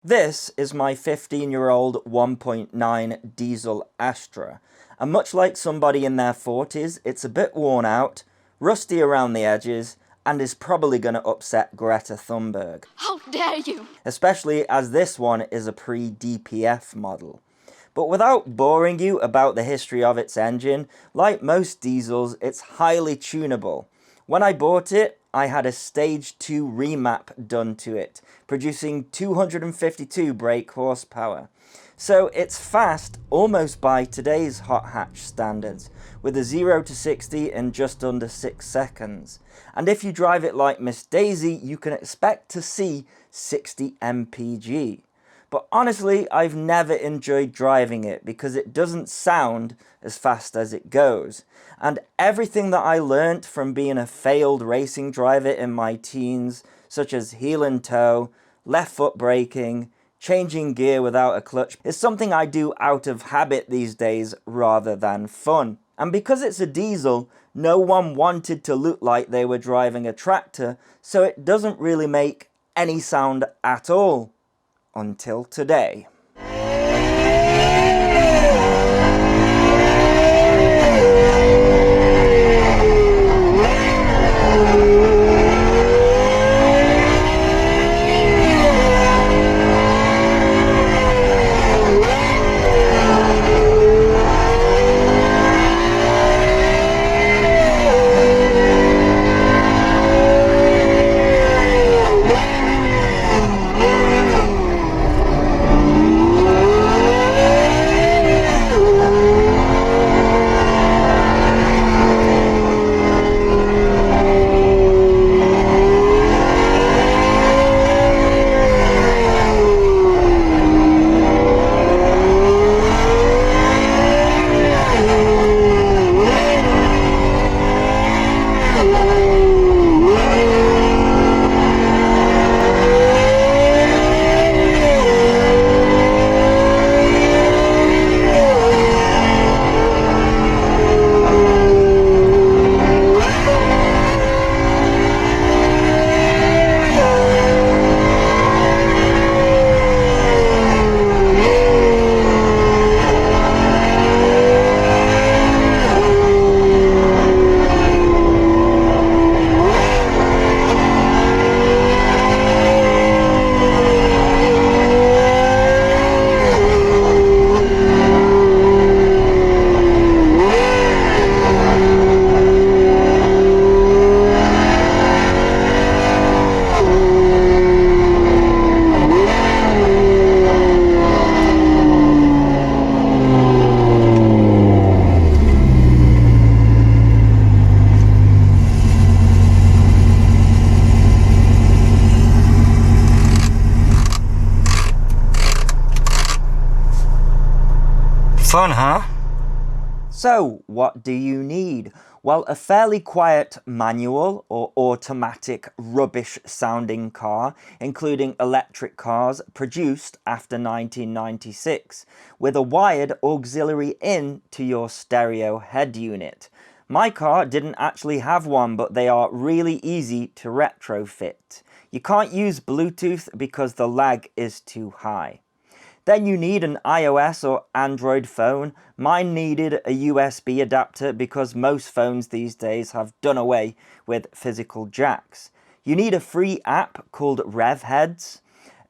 This is my 15-year-old 1.9 diesel Astra, and much like somebody in their 40s, it's a bit worn out, rusty around the edges, and is probably going to upset Greta Thunberg. How dare you! Especially as this one is a pre-DPF model. But without boring you about the history of its engine, like most diesels, it's highly tunable. When I bought it, I had a stage 2 remap done to it, producing 252 brake horsepower. So it's fast almost by today's hot hatch standards, with a 0 to 60 in just under 6 seconds. And if you drive it like Miss Daisy, you can expect to see 60 mpg. But honestly, I've never enjoyed driving it because it doesn't sound as fast as it goes. And everything that I learnt from being a failed racing driver in my teens, such as heel and toe, left foot braking, changing gear without a clutch, is something I do out of habit these days rather than fun. And because it's a diesel, no one wanted to look like they were driving a tractor, so it doesn't really make any sound at all. Until today. Fun, huh? So, what do you need? Well, a fairly quiet manual or automatic rubbish sounding car, including electric cars produced after 1996, with a wired auxiliary in to your stereo head unit. My car didn't actually have one, but they are really easy to retrofit. You can't use Bluetooth because the lag is too high. Then you need an iOS or Android phone. Mine needed a USB adapter because most phones these days have done away with physical jacks. You need a free app called RevHeadz,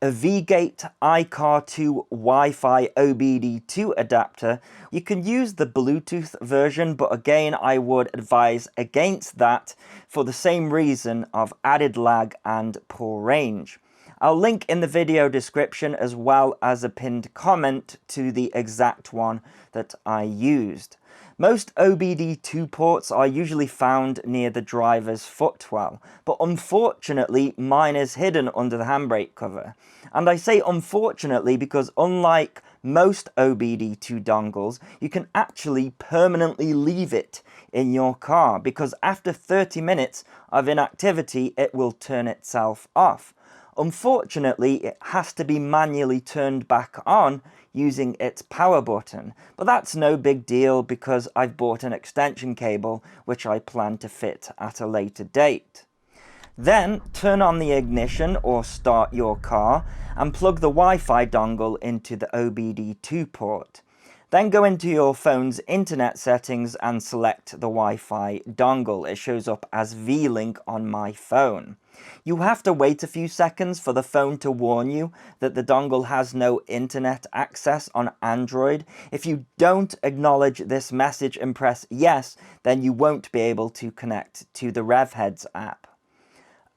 a Vgate iCar 2 Wi-Fi OBD2 adapter. You can use the Bluetooth version, but again I would advise against that for the same reason of added lag and poor range. I'll link in the video description as well as a pinned comment to the exact one that I used. Most OBD2 ports are usually found near the driver's footwell, but unfortunately mine is hidden under the handbrake cover. And I say unfortunately because unlike most OBD2 dongles, you can actually permanently leave it in your car because after 30 minutes of inactivity it will turn itself off. Unfortunately, it has to be manually turned back on using its power button, but that's no big deal because I've bought an extension cable which I plan to fit at a later date. Then turn on the ignition or start your car and plug the Wi-Fi dongle into the OBD2 port. Then go into your phone's internet settings and select the Wi-Fi dongle. It shows up as V-Link on my phone. You have to wait a few seconds for the phone to warn you that the dongle has no internet access on Android. If you don't acknowledge this message and press yes, then you won't be able to connect to the RevHeadz app.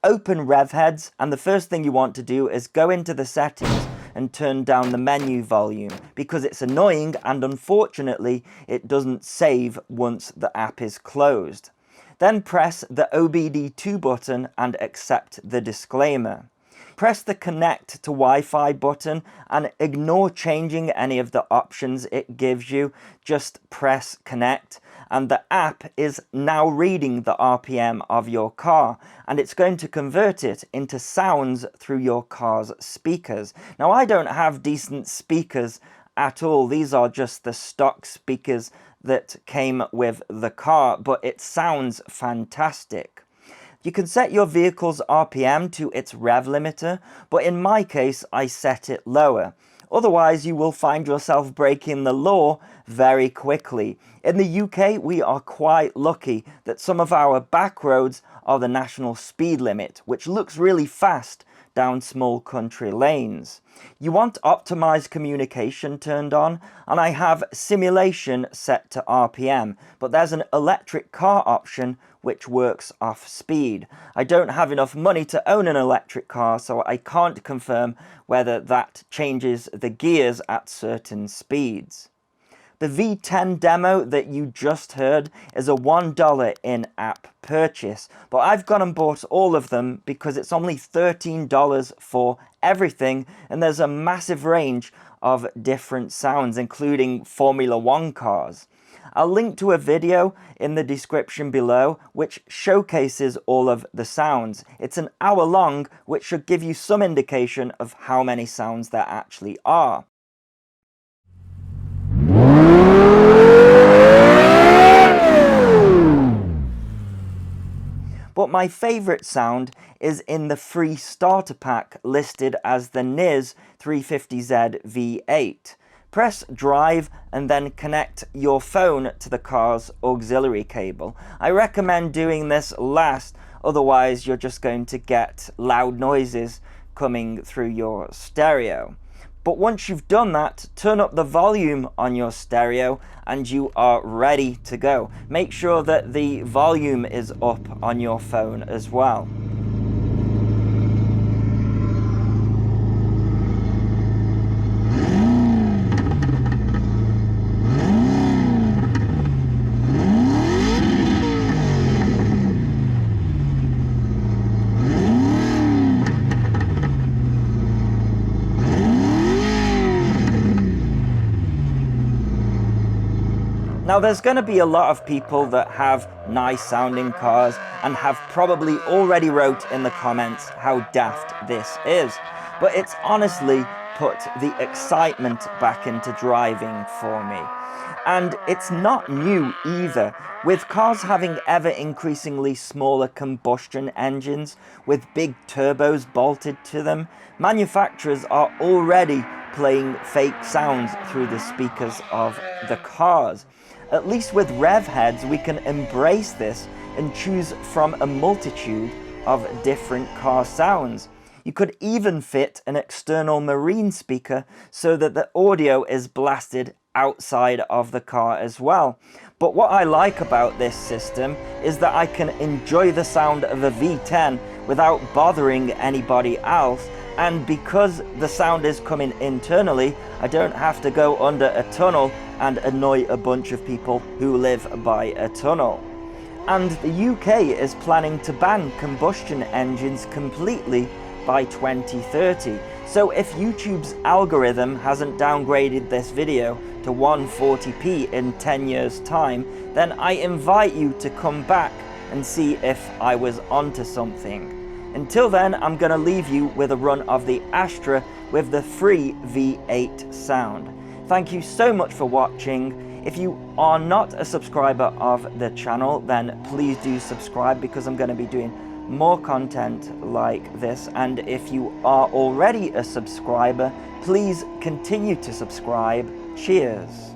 Open RevHeadz, and the first thing you want to do is go into the settings and turn down the menu volume, because it's annoying and unfortunately it doesn't save once the app is closed. Then press the OBD2 button and accept the disclaimer. Press the Connect to Wi-Fi button and ignore changing any of the options it gives you. Just press Connect, and the app is now reading the RPM of your car, and it's going to convert it into sounds through your car's speakers. Now, I don't have decent speakers at all. These are just the stock speakers that came with the car, but it sounds fantastic. You can set your vehicle's RPM to its rev limiter, but in my case, I set it lower. Otherwise, you will find yourself breaking the law very quickly. In the UK, we are quite lucky that some of our back roads are the national speed limit, which looks really fast down small country lanes. You want optimized communication turned on, and I have simulation set to RPM, but there's an electric car option which works off speed. I don't have enough money to own an electric car, so I can't confirm whether that changes the gears at certain speeds. The V10 demo that you just heard is a $1 in-app purchase, but I've gone and bought all of them because it's only $13 for everything, and there's a massive range of different sounds, including Formula One cars. I'll link to a video in the description below which showcases all of the sounds. It's an hour long, which should give you some indication of how many sounds there actually are. But my favourite sound is in the free starter pack listed as the NIS 350Z V8. Press drive and then connect your phone to the car's auxiliary cable. I recommend doing this last, otherwise you're just going to get loud noises coming through your stereo. But once you've done that, turn up the volume on your stereo and you are ready to go. Make sure that the volume is up on your phone as well. Now, there's going to be a lot of people that have nice sounding cars and have probably already wrote in the comments how daft this is, but it's honestly put the excitement back into driving for me. And it's not new either. With cars having ever increasingly smaller combustion engines with big turbos bolted to them, manufacturers are already playing fake sounds through the speakers of the cars. At least with RevHeadz, we can embrace this and choose from a multitude of different car sounds. You could even fit an external marine speaker so that the audio is blasted outside of the car as well. But what I like about this system is that I can enjoy the sound of a V10 without bothering anybody else, and because the sound is coming internally, I don't have to go under a tunnel and annoy a bunch of people who live by a tunnel. And the UK is planning to ban combustion engines completely by 2030. So if YouTube's algorithm hasn't downgraded this video to 140p in 10 years time, then I invite you to come back and see if I was onto something. Until then, I'm going to leave you with a run of the Astra with the free V8 sound. Thank you so much for watching. If you are not a subscriber of the channel, then please do subscribe, because I'm going to be doing more content like this. And if you are already a subscriber, please continue to subscribe. Cheers.